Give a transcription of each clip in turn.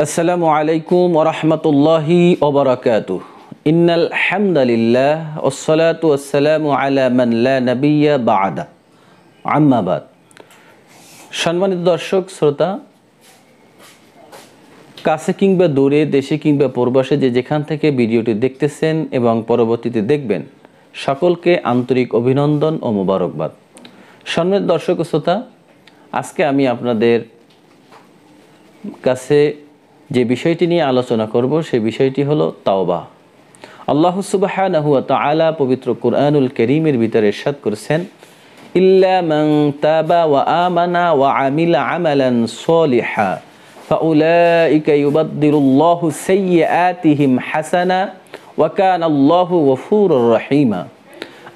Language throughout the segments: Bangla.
আসসালামু আলাইকুম ওয়া রাহমাতুল্লাহি ওয়া বারাকাতুহু। ইন্নাল হামদালিল্লাহ ওয়াসসালাতু ওয়াসসালামু আলা মান লা নাবিয়্যা বা'দা। আম্মা বাদ। সম্মানিত দর্শক শ্রোতা, কাছে কিংবা দূরে, দেশে কিংবা প্রবাসে যে যেখান থেকে ভিডিওটি দেখতেছেন এবং পরবর্তীতে দেখবেন, সকলকে আন্তরিক অভিনন্দন ও মোবারকবাদ। সম্মানিত দর্শক শ্রোতা, আজকে আমি আপনাদের কাছে যে বিষয়টি নিয়ে আলোচনা করব সেই বিষয়টি হলো তাওবা। আল্লাহ সুবহানাহু ওয়া তাআলা পবিত্র কুরআনুল কারীমের ভিতরে ইরশাদ করেছেন, ইল্লা মান তাবা ওয়া আমানা ওয়া আমিলা আমালান সলিহা ফাউলাইকা ইউবাদদিলুল্লাহু সাইয়্যাতিহিম হাসানা ওয়া কানাল্লাহু গফুরুর রহিমা।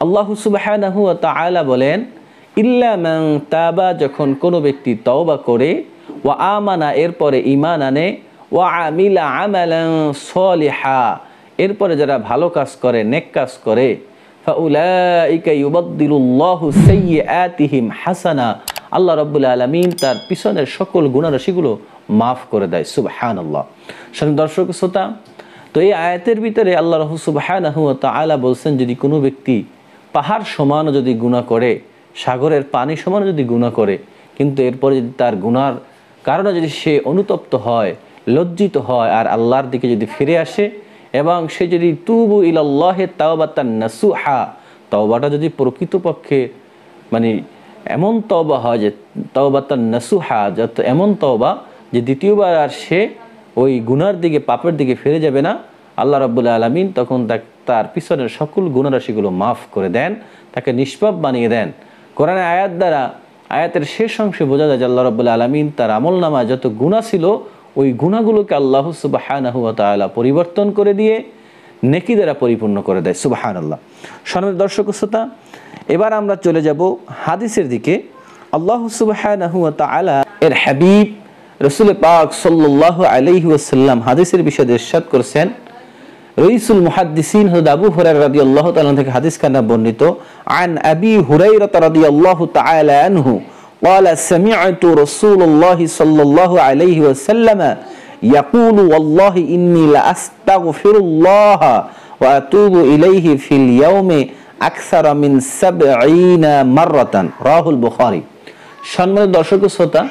আল্লাহ সুবহানাহু ওয়া তাআলা বলেন, ইল্লা মান তাবা, যখন কোনো ব্যক্তি তওবা করে, ওয়া আমানা, এরপরে ঈমান আনে, ওয়া আমিলা আমালান সলিহা, এরপরে যারা ভালো কাজ করে, নেক কাজ করে, ফাউলাইকা ইউবাদদিলুল্লাহু সাইয়্যাতিহিম হাসানা, আল্লাহ রাব্বুল আলামিন তার পিছনের সকল গুনাহরাশিগুলো মাফ করে দেয়। সুবহানাল্লাহ। দর্শক শ্রোতা, তো এই আয়াতের ভিতরে আল্লাহ সুবহানাহু ওয়া তাআলা বলছেন, যদি কোনো ব্যক্তি পাহাড় সমানও যদি গুনাহ করে, সাগরের পানি সমানও যদি গুনাহ করে, কিন্তু এরপরে যদি তার গুনার কারণে যদি সে অনুতপ্ত হয়, লজ্জিত হয়, আর আল্লাহর দিকে যদি ফিরে আসে এবং সে যদি তুবু ইলাল্লাহি তাওবাতান নাসুহা, তওবাটা যদি প্রকৃতপক্ষে মানে এমন তওবা হয় যে তাওবাতান নাসুহা, যত এমন তওবা যে দ্বিতীয়বার আর সে ওই গুনার দিকে, পাপের দিকে ফিরে যাবে না, আল্লাহ রাব্বুল আলামিন তখন তার পিছনের সকল গুনাহরাশিগুলো মাফ করে দেন, তাকে নিষ্পাপ বানিয়ে দেন। কোরআনের আয়াত দ্বারা, আয়াতের শেষ অংশে বোঝা যায় যে আল্লাহ রাব্বুল আলামিন তার আমলনামায় যত গুনাহ ছিল ওই গুনাহগুলোকে আল্লাহ সুবহানাহু ওয়া তাআলা পরিবর্তন করে দিয়ে নেকি দ্বারা পরিপূর্ণ করে দেয়। সুবহানাল্লাহ। সম্মানিত দর্শক শ্রোতা, এবার আমরা চলে যাব হাদিসের দিকে। আল্লাহ সুবহানাহু ওয়া তাআলা এর হাবিব রাসূল পাক সাল্লাল্লাহু আলাইহি ওয়াসাল্লাম হাদিসের বিষয়ে ইরশাদ করেছেন, রাইসুল মুহাদ্দিসিন হযরত আবু হুরায়রা রাদিয়াল্লাহু তাআলা থেকে হাদিস কানা বর্ণিত, আন আবি হুরায়রা রাদিয়াল্লাহু তাআলা আনহু قال سمعت رسول الله صلى الله عليه وسلم يقول والله إني لأستغفر الله وأتوب إليه في اليوم أكثر من 70 مرة رواه البخاري। সম্মানিত দর্শক শ্রোতা,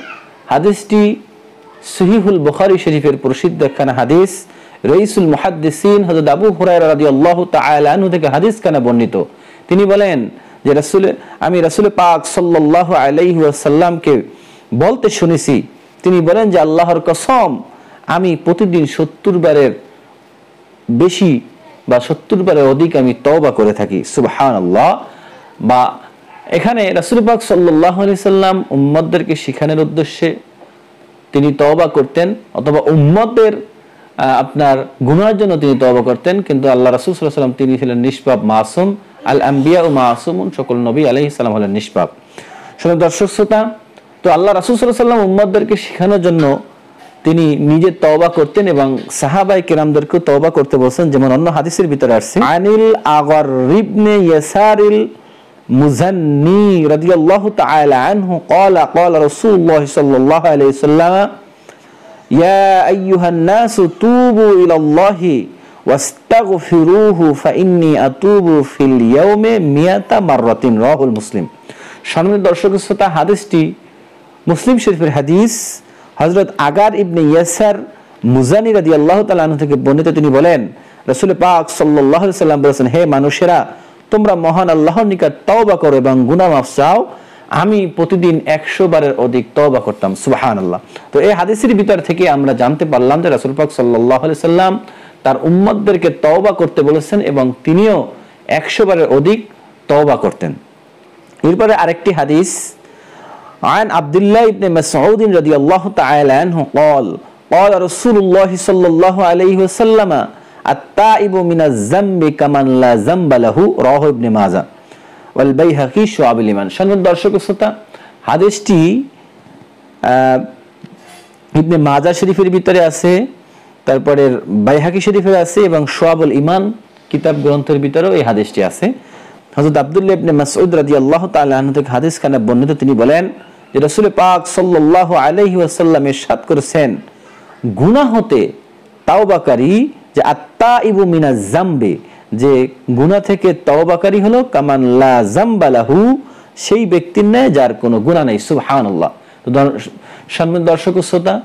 হাদিসটি সহিহুল বুখারী শরীফের প্রসিদ্ধ একখানা হাদিস। রাইসুল মুহাদ্দিসিন হযরত আবু হুরায়রা রাদিয়াল্লাহু তাআলা আনহু থেকে হাদিস কানা বর্ণিত। তিনি বলেন যে আমি রাসূল পাক সাল্লাল্লাহু আলাইহি ওয়াসাল্লামকে বলতে শুনেছি, তিনি বলেন যে আল্লাহর কসম, আমি প্রতিদিন 70 বারের বেশি বা 70 বারের অধিক আমি তওবা করে থাকি। সুবহানাল্লাহ। বা এখানে রাসূল পাক সাল্লাল্লাহু আলাইহি সাল্লাম উম্মতদেরকে শিখানোর উদ্দেশ্যে তিনি তওবা করতেন, অথবা উম্মতের আপনার গুনাহের জন্য তিনি তওবা করতেন, কিন্তু আল্লাহ রাসূল সাল্লাল্লাহু আলাইহি সাল্লাম তিনি ছিলেন নিষ্পাপ, মাসুম। আল আম্বিয়া ও মাসুমুন, সকল নবী আলাইহিস সালাম হলেন নিষ্পাপ। সম্মানিত দর্শক শ্রোতা, তো আল্লাহ রাসূল সাল্লাল্লাহু আলাইহি ওয়াসাল্লাম উম্মতদেরকে শেখানোর জন্য তিনি নিজে তওবা করতেন এবং সাহাবায়ে কেরামদেরকে তওবা করতে বলেন। যেমন অন্য হাদিসের ভিতরে আসছে, আনিল আগর ইবনে ইয়াসারিল মুজান্নি রাদিয়াল্লাহু তাআলা আনহু قال قال رسول الله صلى الله عليه وسلم يا ايها الناس توبوا الى الله ওয়াস্তাগফিরুহু ফাইন্নী আতুবু ফিল ইয়াউমি 100 মাররাতিন রাহুল মুসলিম। সম্মানিত দর্শক শ্রোতা, হাদিসটি মুসলিম শরীফের হাদিস। হযরত আগার ইবনে ইয়াসার মুজানি রাদিয়াল্লাহু তাআলা আনহু থেকে বর্ণিত, তিনি বলেন রাসূল পাক সাল্লাল্লাহু আলাইহি সাল্লাম বলেছেন, হে মানুষেরা, তোমরা মহান আল্লাহর নিকট তওবা করো এবং গুনাহ মাফ চাও। আমি প্রতিদিন 100 বারের অধিক তওবা করতাম। সুবহানাল্লাহ। তো এই হাদিসের ভিতর থেকে আমরা জানতে পারলাম যে রাসূল পাক সাল্লাল্লাহু আলাইহি সাল্লাম তার উম্মতদেরকে তওবা করতে বলেছেন এবং তিনিও 100 বারের অধিক তওবা করতেন। এরপরে আরেকটি হাদিস, আন আব্দুল্লাহ ইবনে মাসউদ রাদিয়াল্লাহু তাআলা আনহু قال قال رسول الله صلى الله عليه وسلم التائب من الذنب كمن لا ذنب له رواه ابن মাজাহ ওয়াল বাইহাকী শুআবুল ঈমান। সম্মানিত দর্শক শ্রোতা, হাদিসটি ইবনে মাজাহ শরীফের ভিতরে আছে, তারপরে বাইহাকী শরীফের আছে এবং শুআবুল ঈমান কিতাব গ্রন্থের ভিতরেও এই হাদিসটি আছে। হযরত আব্দুল্লাহ ইবনে মাসউদ রাদিয়াল্লাহু তাআলা আনহু থেকে হাদিস কানা বর্ণিত, তিনি বলেন যে রাসূল পাক সাল্লাল্লাহু আলাইহি ওয়াসাল্লাম ইরশাদ করেছেন, গুনাহ হতে তাওবাকারী, যে আত্তাইবু মিনাজ জামবি, যে গুনাহ থেকে তাওবাকারী হলো কামান লা জামবা লাহু, সেই ব্যক্তির ন্যায় যার কোনো গুনাহ নেই। সুবহানাল্লাহ। তো সম্মানিত দর্শক ও শ্রোতা,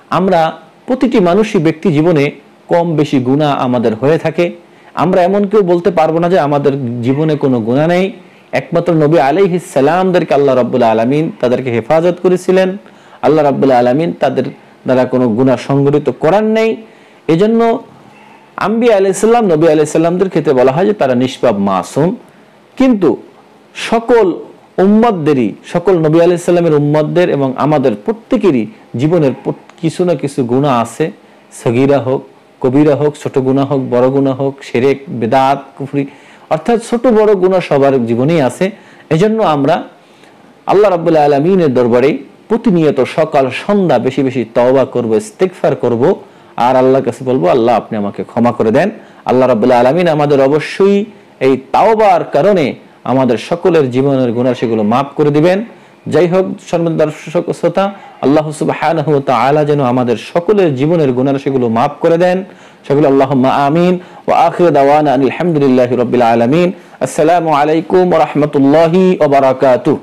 আমরা প্রতিটি মানুষই ব্যক্তি জীবনে কম বেশি গুনাহ আমাদের হয়ে থাকে। আমরা এমন কেউ বলতে পারবো না যে আমাদের জীবনে কোনো গুনাহ নেই। একমাত্র নবী আলাইহিস সালামদেরকে আল্লাহ রাব্বুল আলামিন তাদেরকে হেফাজত করেছিলেন। আল্লাহ রাব্বুল আলামিন তাদের দ্বারা কোনো গুনাহ সংগঠিত করার নেই। এজন্য আম্বিয়া আলাইহিস সালাম, নবী আলাইহিস সালামদের ক্ষেত্রে বলা হয় যে তারা নিষ্পাপ মাসুম। কিন্তু সকল উম্মতদেরই, সকল নবী আলাইহিস সালামের উম্মতদের এবং আমাদের প্রত্যেকেরই জীবনের কিছু না কিছু গুনাহ আছে। সগীরা হোক, কবিরা হোক, ছোট গুনাহ হোক, বড় গুনাহ হোক, শিরক, বিদআত, কুফরি, অর্থাৎ ছোট বড় গুনাহ সবার জীবনেই আছে। এজন্য আমরা আল্লাহ রাব্বুল আলামিনের দরবারে প্রতিনিয়ত সকাল সন্ধ্যা বেশি বেশি তওবা করব, ইস্তিগফার করব, আর আল্লাহর কাছে বলবো, আল্লাহ আপনি আমাকে ক্ষমা করে দেন। আল্লাহ রাব্বুল আলামিন আমাদের অবশ্যই এই তাওবার কারণে আমাদের সকলের জীবনের গুনাহ সেগুলো মাফ করে দিবেন। যাই হোক সম্মানিত দর্শক ও শ্রোতা, আল্লাহ সুবহানাহু ওয়া তাআলা যেন আমাদের সকলের জীবনের গুনাহ সেগুলো মাফ করে দেন। সেগুলো আল্লাহুম্মা আমিন। ওয়া আখিরু দাওয়ানা আলহামদুলিল্লাহি রাব্বিল আলামিন। আসসালামু আলাইকুম ওয়া রাহমাতুল্লাহি ওয়া বারাকাতুহু।